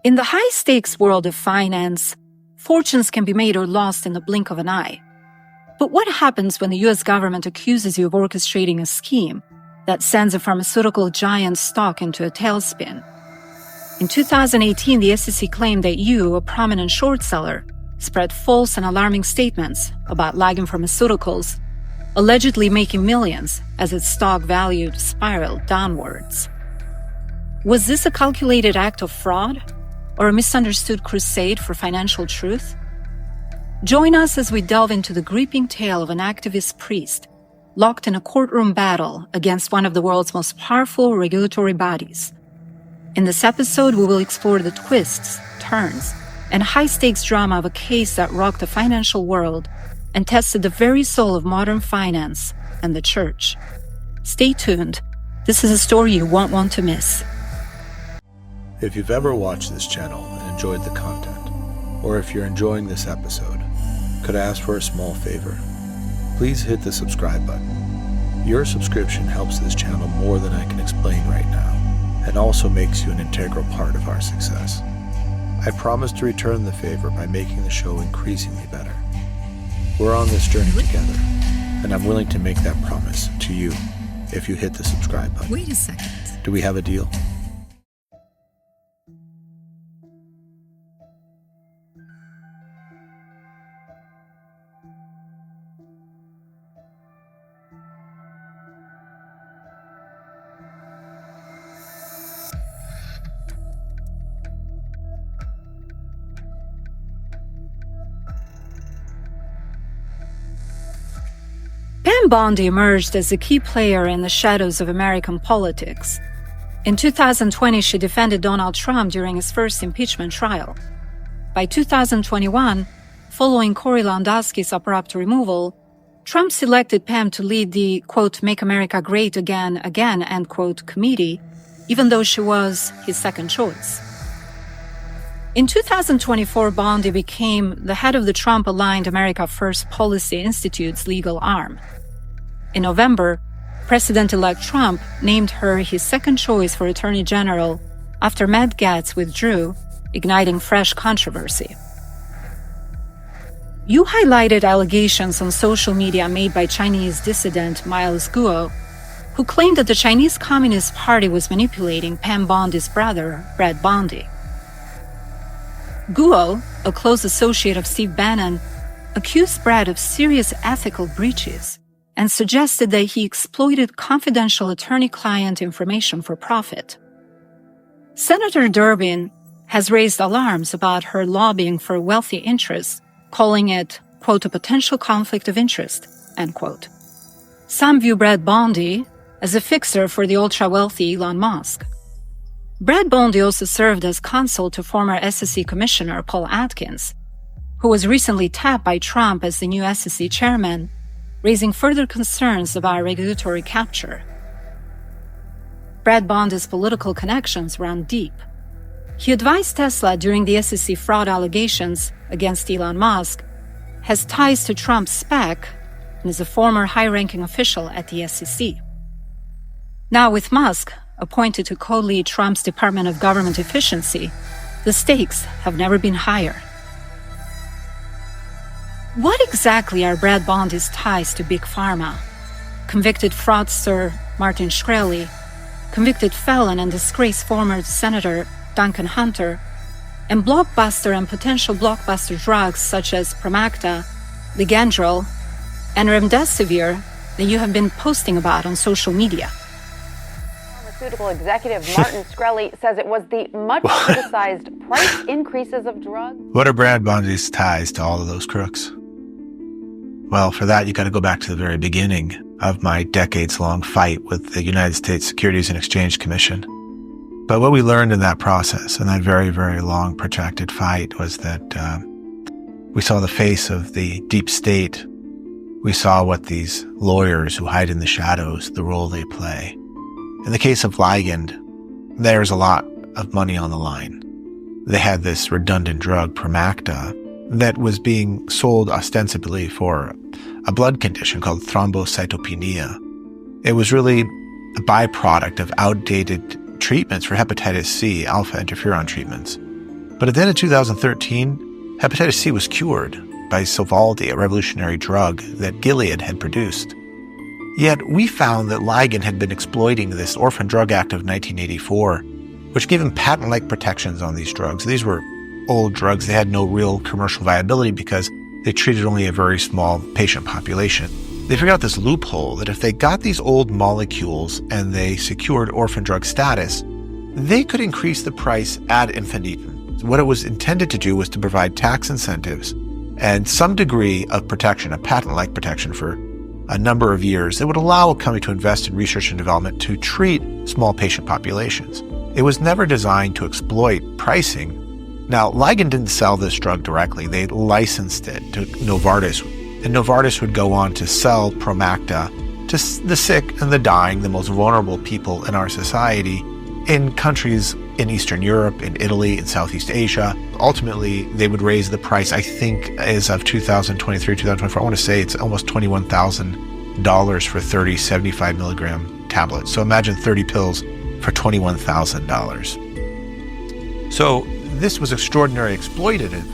In the high-stakes world of finance, fortunes can be made or lost in the blink of an eye. But what happens when the U.S. government accuses you of orchestrating a scheme that sends a pharmaceutical giant stock into a tailspin? In 2018, the SEC claimed that you, a prominent short seller, spread false and alarming statements about Ligand Pharmaceuticals, allegedly making millions as its stock value spiraled downwards. Was this a calculated act of fraud or a misunderstood crusade for financial truth? Join us as we delve into the gripping tale of an activist priest locked in a courtroom battle against one of the world's most powerful regulatory bodies. In this episode, we will explore the twists, turns, and high-stakes drama of a case that rocked the financial world and tested the very soul of modern finance and the church. Stay tuned. This is a story you won't want to miss. If you've ever watched this channel and enjoyed the content, or if you're enjoying this episode, could I ask for a small favor? Please hit the subscribe button. Your subscription helps this channel more than I can explain right now, and also makes you an integral part of our success. I promise to return the favor by making the show increasingly better. We're on this journey together, and I'm willing to make that promise to you if you hit the subscribe button. Wait a second. Do we have a deal? Brad Bondi emerged as a key player in the shadows of American politics. In 2020, she defended Donald Trump during his first impeachment trial. By 2021, following Corey Lewandowski's abrupt removal, Trump selected Pam to lead the, quote, Make America Great Again, end quote, committee, even though she was his second choice. In 2024, Bondi became the head of the Trump-aligned America First Policy Institute's legal arm. In November, President-elect Trump named her his second choice for Attorney General after Matt Gaetz withdrew, igniting fresh controversy. You highlighted allegations on social media made by Chinese dissident Miles Guo, who claimed that the Chinese Communist Party was manipulating Pam Bondi's brother, Brad Bondi. Guo, a close associate of Steve Bannon, accused Brad of serious ethical breaches and suggested that he exploited confidential attorney-client information for profit. Senator Durbin has raised alarms about her lobbying for wealthy interests, calling it, quote, a potential conflict of interest, end quote. Some view Brad Bondi as a fixer for the ultra-wealthy Elon Musk. Brad Bondi also served as counsel to former SEC Commissioner Paul Atkins, who was recently tapped by Trump as the new SEC chairman, raising further concerns about regulatory capture. Brad Bondi's political connections run deep. He advised Tesla during the SEC fraud allegations against Elon Musk, has ties to Trump's SPAC, and is a former high-ranking official at the SEC. Now with Musk appointed to co-lead Trump's Department of Government Efficiency, the stakes have never been higher. What exactly are Brad Bondi's ties to Big Pharma? Convicted fraudster Martin Shkreli, convicted felon and disgraced former Senator Duncan Hunter, and blockbuster and potential blockbuster drugs such as Promacta, Ligandrol, and Remdesivir that you have been posting about on social media. Pharmaceutical executive Martin Shkreli says it was the much-criticized price increases of drugs. What are Brad Bondi's ties to all of those crooks? Well, for that, you got to go back to the very beginning of my decades-long fight with the United States Securities and Exchange Commission. But what we learned in that process, in that very, very long, protracted fight, was that we saw the face of the deep state. We saw what these lawyers who hide in the shadows, the role they play. In the case of Ligand, there's a lot of money on the line. They had this redundant drug, Promacta, that was being sold ostensibly for a blood condition called thrombocytopenia. It was really a byproduct of outdated treatments for hepatitis C, alpha interferon treatments. But at the end of 2013, hepatitis C was cured by Sovaldi, a revolutionary drug that Gilead had produced. Yet we found that Ligand had been exploiting this Orphan Drug Act of 1984, which gave him patent-like protections on these drugs. These were old drugs. They had no real commercial viability because they treated only a very small patient population. They figured out this loophole that if they got these old molecules and they secured orphan drug status, they could increase the price ad infinitum. What it was intended to do was to provide tax incentives and some degree of protection, a patent-like protection for a number of years that would allow a company to invest in research and development to treat small patient populations. It was never designed to exploit pricing. Now, Ligand didn't sell this drug directly. They licensed it to Novartis, and Novartis would go on to sell Promacta to the sick and the dying, the most vulnerable people in our society, in countries in Eastern Europe, in Italy, in Southeast Asia. Ultimately, they would raise the price, I think, as of 2023, 2024. I want to say it's almost $21,000 for 30 75 milligram tablets. So imagine 30 pills for $21,000. So this was extraordinarily exploitative.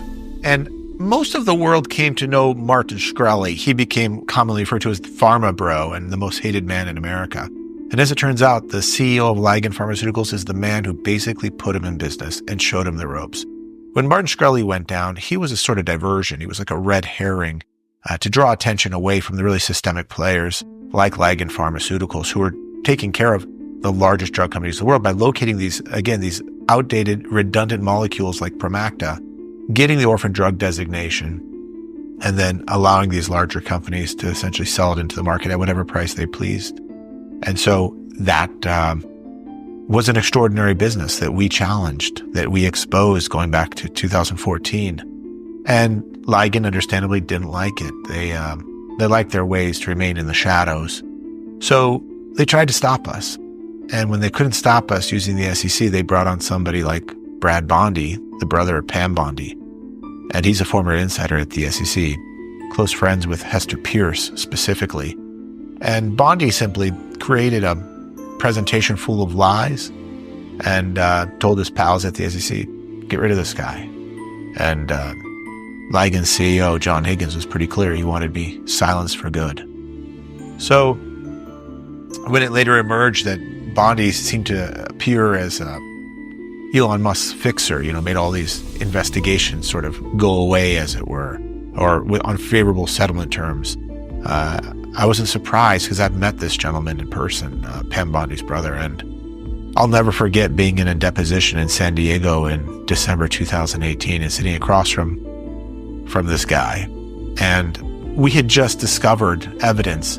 And most of the world came to know Martin Shkreli. He became commonly referred to as the Pharma bro and the most hated man in America. And as it turns out, the CEO of Ligand Pharmaceuticals is the man who basically put him in business and showed him the ropes. When Martin Shkreli went down, he was a sort of diversion. He was like a red herring to draw attention away from the really systemic players like Ligand Pharmaceuticals, who were taking care of the largest drug companies in the world by locating these outdated, redundant molecules like Promacta, getting the orphan drug designation, and then allowing these larger companies to essentially sell it into the market at whatever price they pleased. And so that was an extraordinary business that we challenged, that we exposed going back to 2014. And Ligand understandably didn't like it. They liked their ways to remain in the shadows. So they tried to stop us. And when they couldn't stop us using the SEC, they brought on somebody like Brad Bondi, the brother of Pam Bondi. And he's a former insider at the SEC, close friends with Hester Pierce specifically. And Bondi simply created a presentation full of lies and told his pals at the SEC, get rid of this guy. And Ligand's CEO, John Higgins, was pretty clear he wanted to be silenced for good. So when it later emerged that Bondi seemed to appear as Elon Musk's fixer, made all these investigations sort of go away, as it were, or on favorable settlement terms, I wasn't surprised because I've met this gentleman in person, Pam Bondi's brother, and I'll never forget being in a deposition in San Diego in December 2018 and sitting across from this guy. And we had just discovered evidence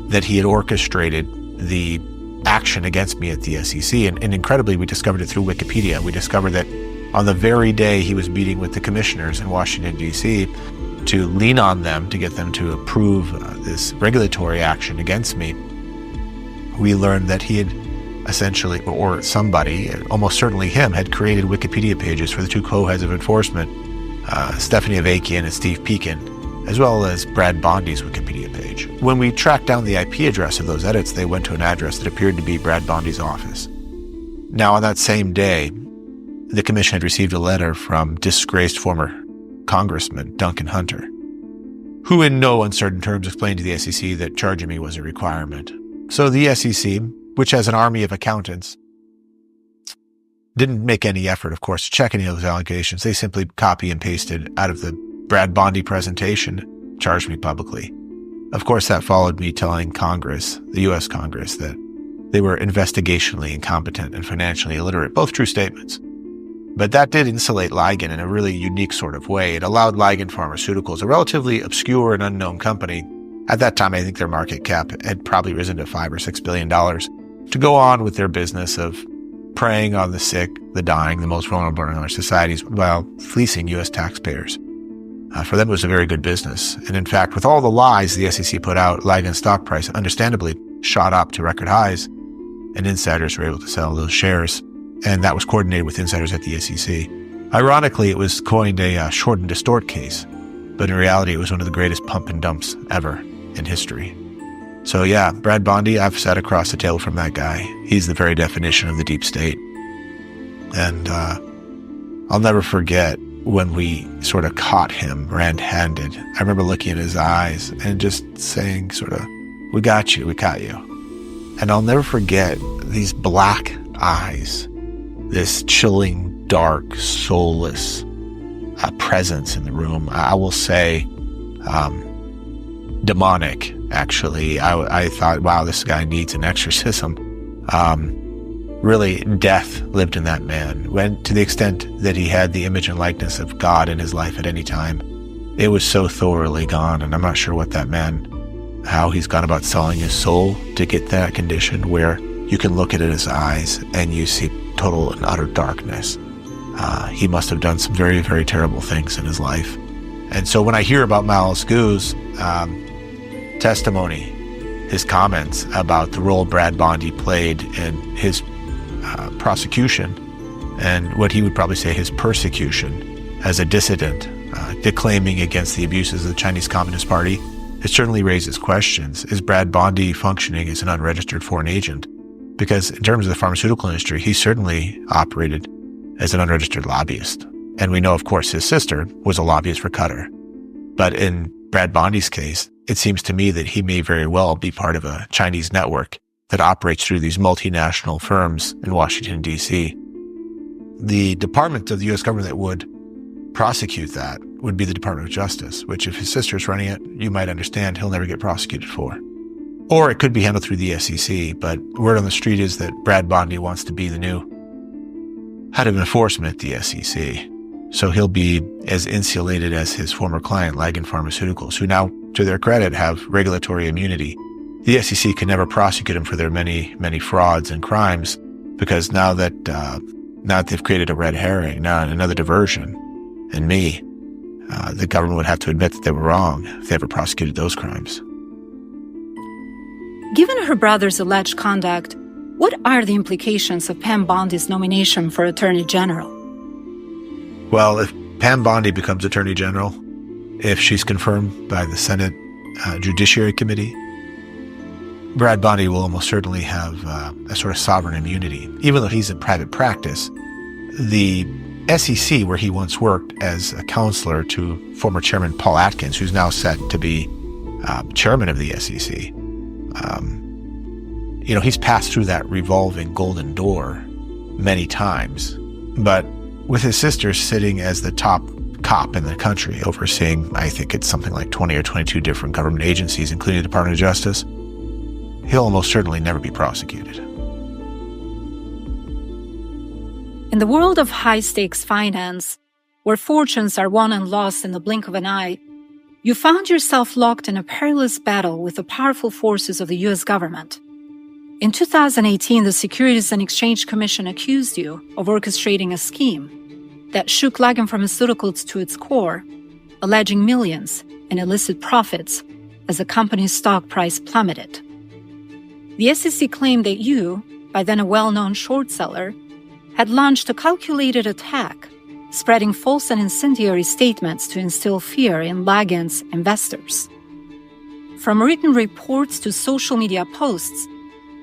that he had orchestrated the action against me at the SEC. And incredibly, we discovered it through Wikipedia. We discovered that on the very day he was meeting with the commissioners in Washington, D.C., to lean on them to get them to approve this regulatory action against me, we learned that he had essentially, or somebody, almost certainly him, had created Wikipedia pages for the two co-heads of enforcement, Stephanie Avakian and Steve Pekin, as well as Brad Bondi's Wikipedia page. When we tracked down the IP address of those edits, they went to an address that appeared to be Brad Bondi's office. Now, on that same day, the commission had received a letter from disgraced former Congressman Duncan Hunter, who in no uncertain terms explained to the SEC that charging me was a requirement. So the SEC, which has an army of accountants, didn't make any effort, of course, to check any of those allegations. They simply copy and pasted out of the Brad Bondi presentation, charged me publicly. Of course, that followed me telling Congress, the U.S. Congress, that they were investigationally incompetent and financially illiterate, both true statements. But that did insulate Ligand in a really unique sort of way. It allowed Ligand Pharmaceuticals, a relatively obscure and unknown company, at that time I think their market cap had probably risen to $5 or $6 billion, to go on with their business of preying on the sick, the dying, the most vulnerable in our societies, while fleecing U.S. taxpayers. For them, it was a very good business. And in fact, with all the lies the SEC put out, Ligand's stock price understandably shot up to record highs, and insiders were able to sell those shares. And that was coordinated with insiders at the SEC. Ironically, it was coined a short and distort case, but in reality, it was one of the greatest pump and dumps ever in history. So yeah, Brad Bondi, I've sat across the table from that guy. He's the very definition of the deep state. And I'll never forget when we sort of caught him red-handed. I remember looking at his eyes and just saying sort of, we got you, we caught you. And I'll never forget these black eyes, this chilling, dark, soulless presence in the room. I will say demonic, actually. I thought, wow, this guy needs an exorcism. Really, death lived in that man. When, to the extent that he had the image and likeness of God in his life at any time, it was so thoroughly gone, and I'm not sure what that meant, how he's gone about selling his soul to get that condition where you can look at his eyes and you see total and utter darkness. He must have done some very, very terrible things in his life. And so when I hear about Malice Gu's testimony, his comments about the role Brad Bondi played in his prosecution, and what he would probably say his persecution as a dissident, declaiming against the abuses of the Chinese Communist Party, it certainly raises questions. Is Brad Bondi functioning as an unregistered foreign agent? Because in terms of the pharmaceutical industry, he certainly operated as an unregistered lobbyist. And we know, of course, his sister was a lobbyist for Qatar. But in Brad Bondi's case, it seems to me that he may very well be part of a Chinese network that operates through these multinational firms in Washington, D.C. The department of the U.S. government that would prosecute that would be the Department of Justice, which if his sister's running it, you might understand he'll never get prosecuted for. Or it could be handled through the SEC, but word on the street is that Brad Bondi wants to be the new head of enforcement at the SEC. So he'll be as insulated as his former client, Ligand Pharmaceuticals, who now, to their credit, have regulatory immunity. The SEC can never prosecute him for their many, many frauds and crimes, because now that they've created a red herring, now another diversion, and me, the government would have to admit that they were wrong if they ever prosecuted those crimes. Given her brother's alleged conduct, what are the implications of Pam Bondi's nomination for Attorney General? Well, if Pam Bondi becomes Attorney General, if she's confirmed by the Senate Judiciary Committee, Brad Bondi will almost certainly have a sort of sovereign immunity. Even though he's in private practice, the SEC, where he once worked as a counselor to former Chairman Paul Atkins, who's now set to be chairman of the SEC, he's passed through that revolving golden door many times. But with his sister sitting as the top cop in the country, overseeing, I think it's something like 20 or 22 different government agencies, including the Department of Justice, he'll almost certainly never be prosecuted. In the world of high-stakes finance, where fortunes are won and lost in the blink of an eye, you found yourself locked in a perilous battle with the powerful forces of the U.S. government. In 2018, the Securities and Exchange Commission accused you of orchestrating a scheme that shook Ligand Pharmaceuticals to its core, alleging millions in illicit profits as the company's stock price plummeted. The SEC claimed that you, by then a well-known short seller, had launched a calculated attack, spreading false and incendiary statements to instill fear in Ligand's investors. From written reports to social media posts,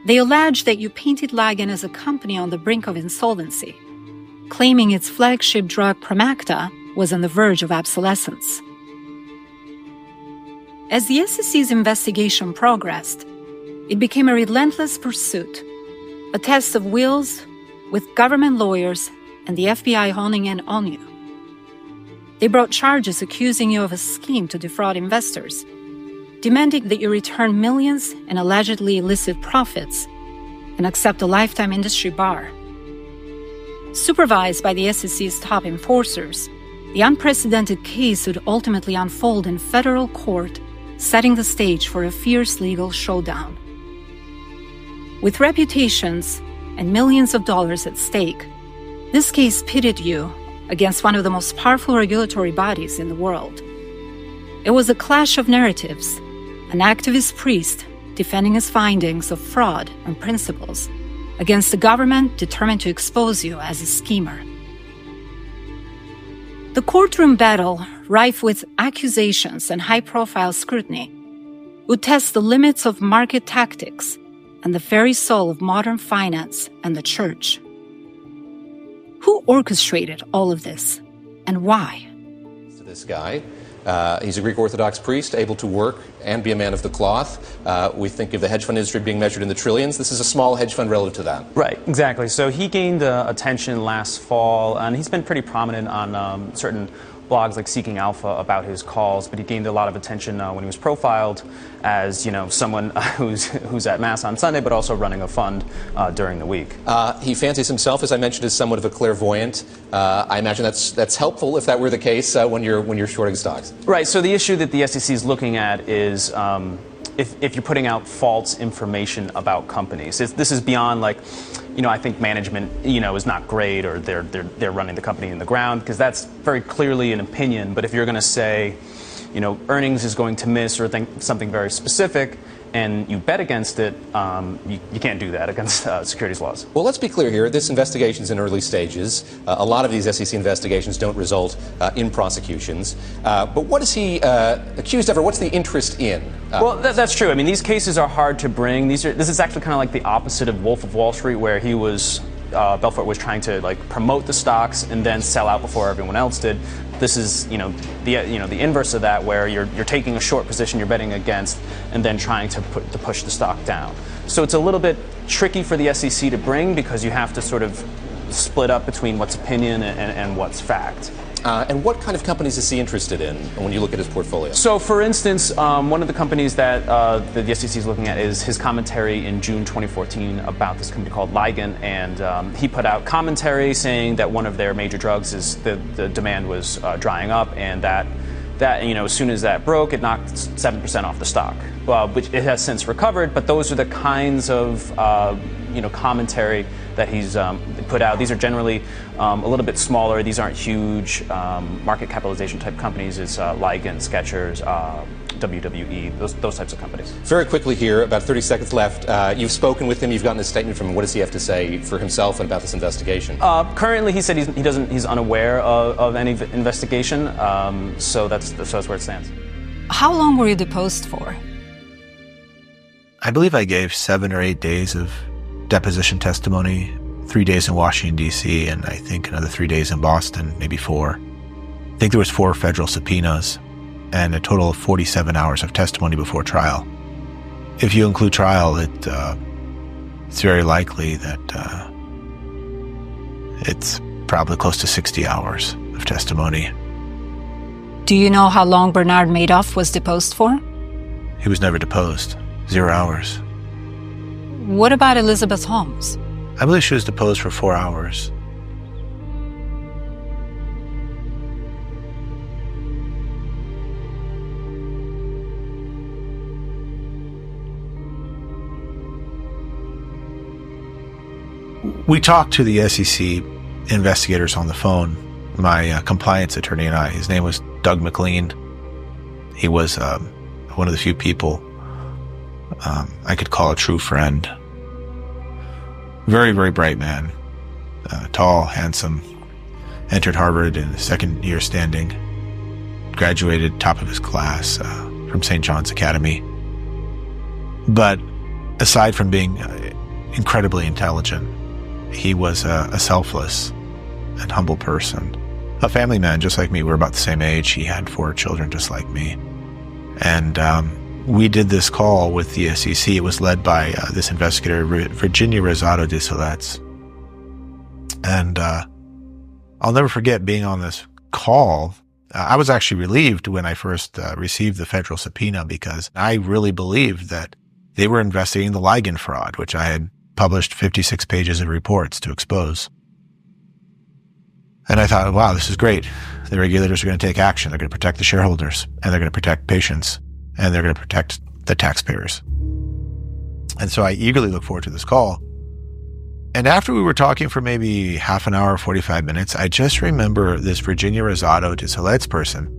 they alleged that you painted Ligand as a company on the brink of insolvency, claiming its flagship drug Promacta was on the verge of obsolescence. As the SEC's investigation progressed, it became a relentless pursuit, a test of wills with government lawyers and the FBI honing in on you. They brought charges accusing you of a scheme to defraud investors, demanding that you return millions in allegedly illicit profits and accept a lifetime industry bar. Supervised by the SEC's top enforcers, the unprecedented case would ultimately unfold in federal court, setting the stage for a fierce legal showdown. With reputations and millions of dollars at stake, this case pitted you against one of the most powerful regulatory bodies in the world. It was a clash of narratives, an activist priest defending his findings of fraud and principles against a government determined to expose you as a schemer. The courtroom battle, rife with accusations and high-profile scrutiny, would test the limits of market tactics and the very soul of modern finance and the church. Who orchestrated all of this, and why? This guy, he's a Greek Orthodox priest, able to work and be a man of the cloth. We think of the hedge fund industry being measured in the trillions. This is a small hedge fund relative to that. Right, exactly. So he gained attention last fall, and he's been pretty prominent on certain blogs like Seeking Alpha about his calls, but he gained a lot of attention when he was profiled as, someone who's at Mass on Sunday, but also running a fund during the week. He fancies himself, as I mentioned, as somewhat of a clairvoyant. I imagine that's helpful if that were the case when you're shorting stocks. Right. So the issue that the SEC is looking at is if you're putting out false information about companies. This is beyond I think management, is not great, or they're running the company in the ground, because that's very clearly an opinion. But if you're going to say, earnings is going to miss, or something very specific, and you bet against it, you can't do that against securities laws. Well, let's be clear here. This investigation is in early stages. A lot of these SEC investigations don't result in prosecutions. But what is he accused of, or what's the interest in? Well, that's true. I mean, these cases are hard to bring. This is actually kind of like the opposite of Wolf of Wall Street, where he was Belfort was trying to promote the stocks and then sell out before everyone else did. This is the inverse of that, where you're taking a short position you're betting against and then trying to push the stock down. So it's a little bit tricky for the SEC to bring, because you have to sort of split up between what's opinion and what's fact. And what kind of companies is he interested in when you look at his portfolio? So, for instance, one of the companies that the SEC is looking at is his commentary in June 2014 about this company called Ligand, and he put out commentary saying that one of their major drugs is the demand was drying up, and that as soon as that broke, it knocked 7% off the stock, which it has since recovered. But those are the kinds of commentary that he's put out. These are generally a little bit smaller. These aren't huge market capitalization type companies. It's Ligand, Skechers, WWE, those types of companies. Very quickly here, about 30 seconds left. You've spoken with him. You've gotten a statement from him. What does he have to say for himself and about this investigation? Currently, he said he's unaware of any investigation. So that's where it stands. How long were you deposed for? I believe I gave 7 or 8 days of deposition testimony, 3 days in Washington, D.C., and I think another 3 days in Boston, maybe 4. I think there was 4 federal subpoenas and a total of 47 hours of testimony before trial. If you include trial, it's very likely that it's probably close to 60 hours of testimony. Do you know how long Bernard Madoff was deposed for? He was never deposed. 0 hours. What about Elizabeth Holmes? I believe she was deposed for 4 hours. We talked to the SEC investigators on the phone, my compliance attorney and I. His name was Doug McLean. He was one of the few people I could call a true friend. Very, very bright man. Tall, handsome. Entered Harvard in the second year standing. Graduated top of his class from St. John's Academy. But aside from being incredibly intelligent, he was a selfless and humble person. A family man just like me. We're about the same age. He had 4 children just like me. And we did this call with the SEC. It was led by this investigator, Virginia Rosado de Soletz. And I'll never forget being on this call. I was actually relieved when I first received the federal subpoena, because I really believed that they were investigating the Ligand fraud, which I had published 56 pages of reports to expose. And I thought, wow, this is great. The regulators are going to take action. They're going to protect the shareholders, and they're going to protect patients, and they're going to protect the taxpayers. And so I eagerly look forward to this call. And after we were talking for maybe half an hour, 45 minutes, I just remember this Virginia Rosado de Soletz person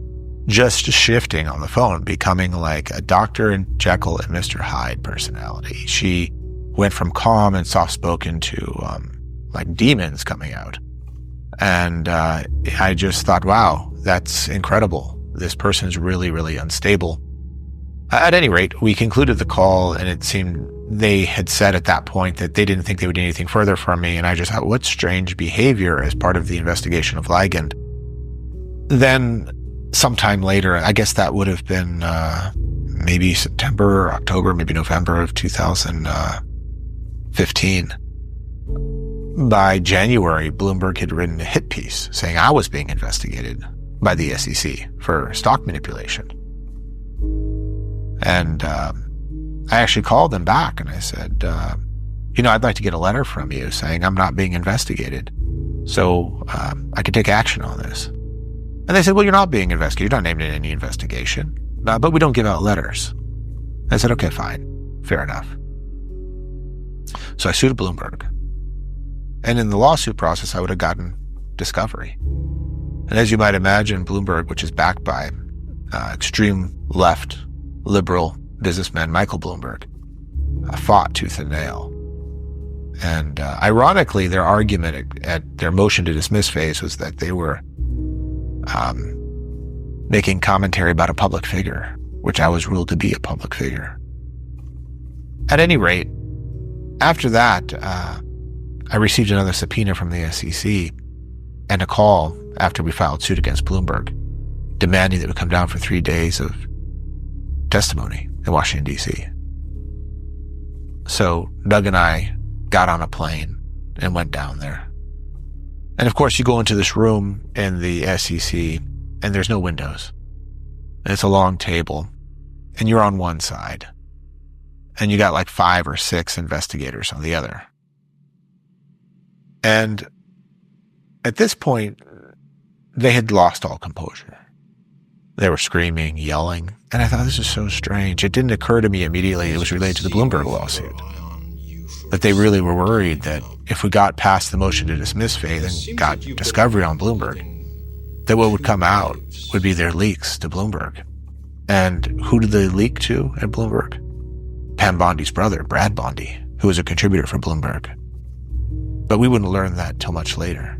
just shifting on the phone, becoming like a Dr. Jekyll and Mr. Hyde personality. She went from calm and soft-spoken to like demons coming out. And I just thought, wow, that's incredible. This person's really, really unstable. At any rate, we concluded the call, and it seemed they had said at that point that they didn't think they would do anything further from me, and I just thought, what strange behavior as part of the investigation of Ligand. Then, sometime later, I guess that would have been maybe September or October, maybe November of 2015. By January, Bloomberg had written a hit piece saying I was being investigated by the SEC for stock manipulation. And I actually called them back and I said, I'd like to get a letter from you saying I'm not being investigated, so I could take action on this. And they said, well, you're not being investigated. You're not named in any investigation, but we don't give out letters. I said, okay, fine. Fair enough. So I sued Bloomberg. And in the lawsuit process, I would have gotten discovery. And as you might imagine, Bloomberg, which is backed by extreme left liberal businessman Michael Bloomberg, fought tooth and nail. And ironically, their argument at their motion to dismiss phase was that they were making commentary about a public figure, which I was ruled to be a public figure. At any rate, after that, I received another subpoena from the SEC and a call after we filed suit against Bloomberg, demanding that we come down for 3 days of testimony in Washington, D.C. So Doug and I got on a plane and went down there. And of course, you go into this room in the SEC and there's no windows. And it's a long table and you're on one side and you got like 5 or 6 investigators on the other. And at this point, they had lost all composure. They were screaming, yelling, and I thought, this is so strange. It didn't occur to me immediately it was related to the Bloomberg lawsuit. That they really were worried that if we got past the motion to dismiss phase and got discovery on Bloomberg, that what would come out would be their leaks to Bloomberg. And who did they leak to at Bloomberg? Pam Bondi's brother, Brad Bondi, who was a contributor for Bloomberg. But we wouldn't learn that till much later.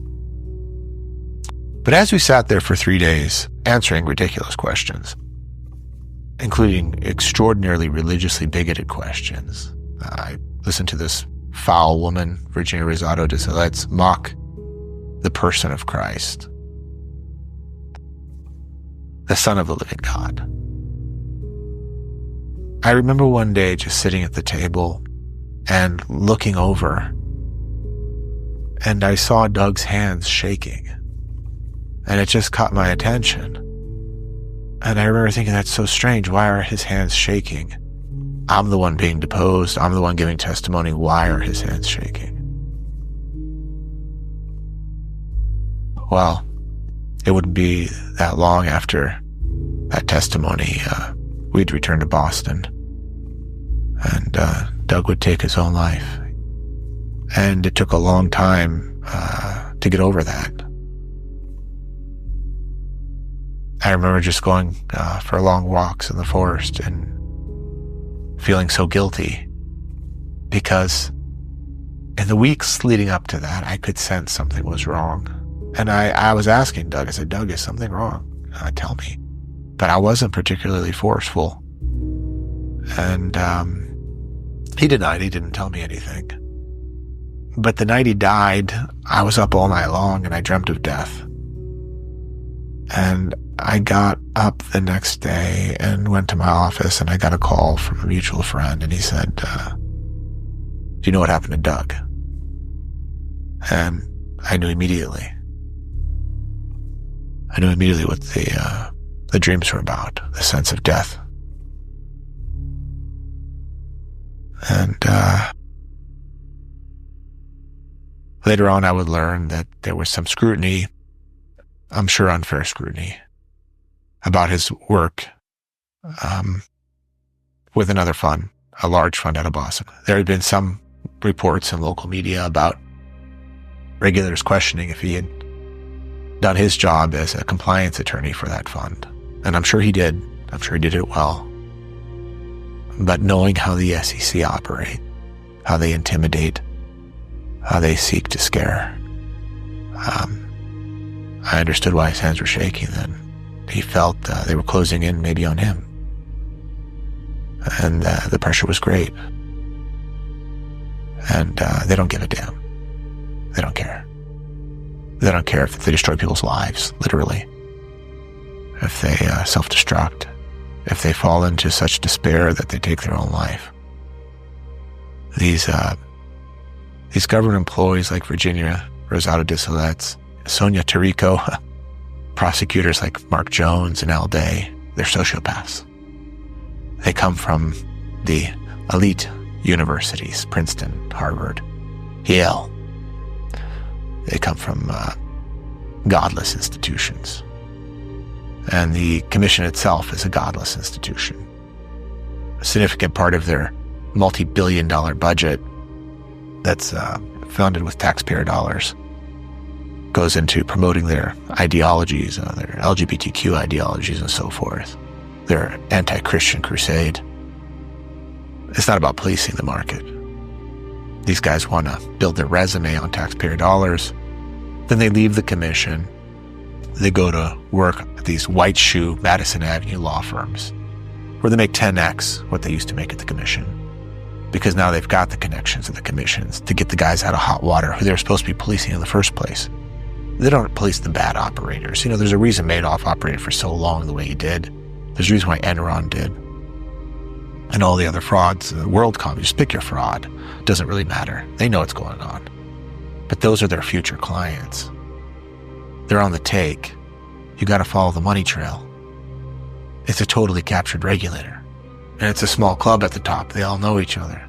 But as we sat there for 3 days, answering ridiculous questions, including extraordinarily religiously bigoted questions, I listened to this foul woman, Virginia Rosado, to say, let's mock the person of Christ, the Son of the living God. I remember one day just sitting at the table and looking over, and I saw Doug's hands shaking, and it just caught my attention. And I remember thinking, that's so strange. Why are his hands shaking? I'm the one being deposed. I'm the one giving testimony. Why are his hands shaking? Well, it wouldn't be that long after that testimony, we'd return to Boston, and Doug would take his own life. And it took a long time to get over that. I remember just going for long walks in the forest and feeling so guilty because in the weeks leading up to that, I could sense something was wrong. And I was asking Doug, I said, Doug, is something wrong? Tell me. But I wasn't particularly forceful. And he denied he didn't tell me anything. But the night he died, I was up all night long and I dreamt of death. And I got up the next day and went to my office and I got a call from a mutual friend and he said, do you know what happened to Doug? And I knew immediately. I knew immediately what the dreams were about, the sense of death. And later on I would learn that there was some scrutiny, I'm sure unfair scrutiny, about his work with another fund, a large fund out of Boston. There had been some reports in local media about regulators questioning if he had done his job as a compliance attorney for that fund. And I'm sure he did. I'm sure he did it well. But knowing how the SEC operate, how they intimidate, how they seek to scare, I understood why his hands were shaking then. He felt they were closing in maybe on him. And the pressure was great. And they don't give a damn. They don't care. They don't care if they destroy people's lives, literally. If they self-destruct. If they fall into such despair that they take their own life. These government employees like Virginia Rosado Disselets, Sonia Tarico, prosecutors like Mark Jones and Al Day, they're sociopaths. They come from the elite universities, Princeton, Harvard, Yale. They come from godless institutions. And the commission itself is a godless institution. A significant part of their multi-billion-dollar budget that's funded with taxpayer dollars goes into promoting their ideologies, their LGBTQ ideologies and so forth, their anti-Christian crusade. It's not about policing the market. These guys want to build their resume on taxpayer dollars. Then they leave the commission. They go to work at these white shoe Madison Avenue law firms where they make 10x what they used to make at the commission, because now they've got the connections of the commissions to get the guys out of hot water who they're supposed to be policing in the first place. They don't police the bad operators. You know, there's a reason Madoff operated for so long the way he did. There's a reason why Enron did. And all the other frauds, WorldCom, you just pick your fraud. It doesn't really matter. They know what's going on. But those are their future clients. They're on the take. You got to follow the money trail. It's a totally captured regulator. And it's a small club at the top. They all know each other.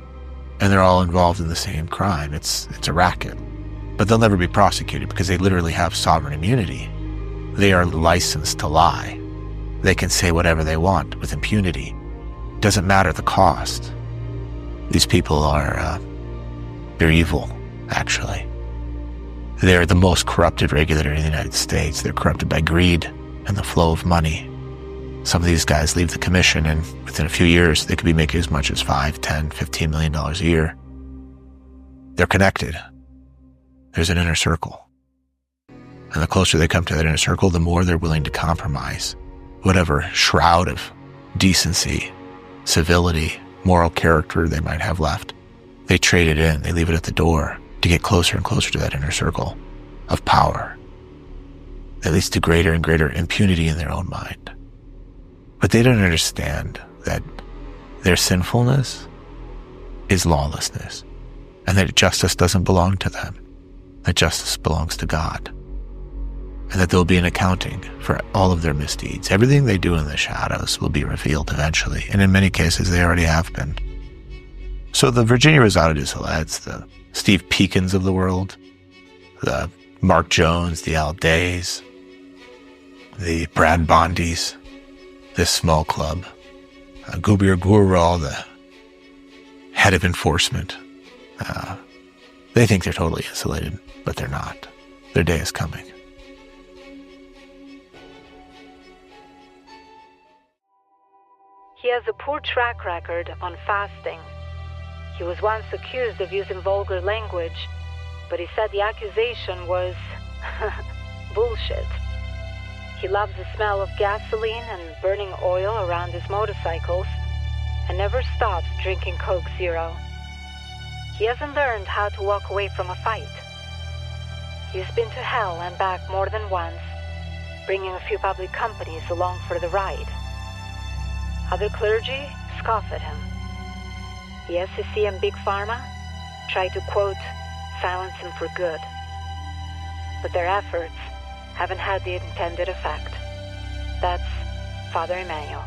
And they're all involved in the same crime. It's a racket. But they'll never be prosecuted because they literally have sovereign immunity. They are licensed to lie. They can say whatever they want with impunity. Doesn't matter the cost. These people are, they're evil, actually. They're the most corrupted regulator in the United States. They're corrupted by greed and the flow of money. Some of these guys leave the commission and within a few years, they could be making as much as $5, $10, $15 million a year. They're connected. There's an inner circle. And the closer they come to that inner circle, the more they're willing to compromise whatever shroud of decency, civility, moral character they might have left. They trade it in. They leave it at the door to get closer and closer to that inner circle of power that leads to greater and greater impunity in their own mind. But they don't understand that their sinfulness is lawlessness and that justice doesn't belong to them, that justice belongs to God, and that there'll be an accounting for all of their misdeeds. Everything they do in the shadows will be revealed eventually, and in many cases they already have been. So the Virginia Rosado Disselets, the Steve Peekins of the world, the Mark Jones, the Al Days, the Brad Bondis, this small club, Gubir Gurral, the head of enforcement, they think they're totally insulated, but they're not. Their day is coming. He has a poor track record on fasting. He was once accused of using vulgar language, but he said the accusation was bullshit. He loves the smell of gasoline and burning oil around his motorcycles and never stops drinking Coke Zero. He hasn't learned how to walk away from a fight. He's been to hell and back more than once, bringing a few public companies along for the ride. Other clergy scoff at him. The SEC and Big Pharma try to, quote, silence him for good. But their efforts haven't had the intended effect. That's Father Emmanuel.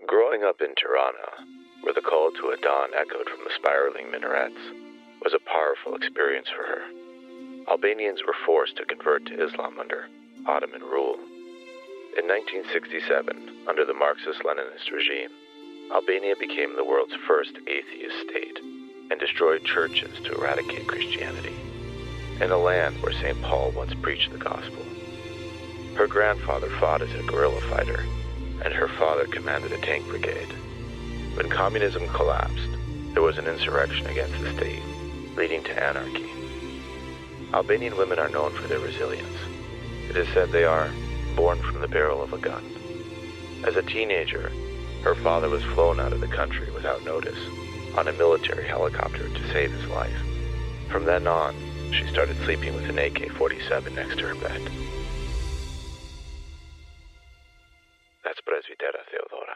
Growing up in Tirana, where the call to a dawn echoed from the spiraling minarets, was a powerful experience for her. Albanians were forced to convert to Islam under Ottoman rule. In 1967, under the Marxist-Leninist regime, Albania became the world's first atheist state and destroyed churches to eradicate Christianity, in a land where St. Paul once preached the gospel. Her grandfather fought as a guerrilla fighter, and her father commanded a tank brigade. When communism collapsed, there was an insurrection against the state, leading to anarchy. Albanian women are known for their resilience. It is said they are born from the barrel of a gun. As a teenager, her father was flown out of the country without notice, on a military helicopter to save his life. From then on, she started sleeping with an AK-47 next to her bed. That's Presbytera Theodora.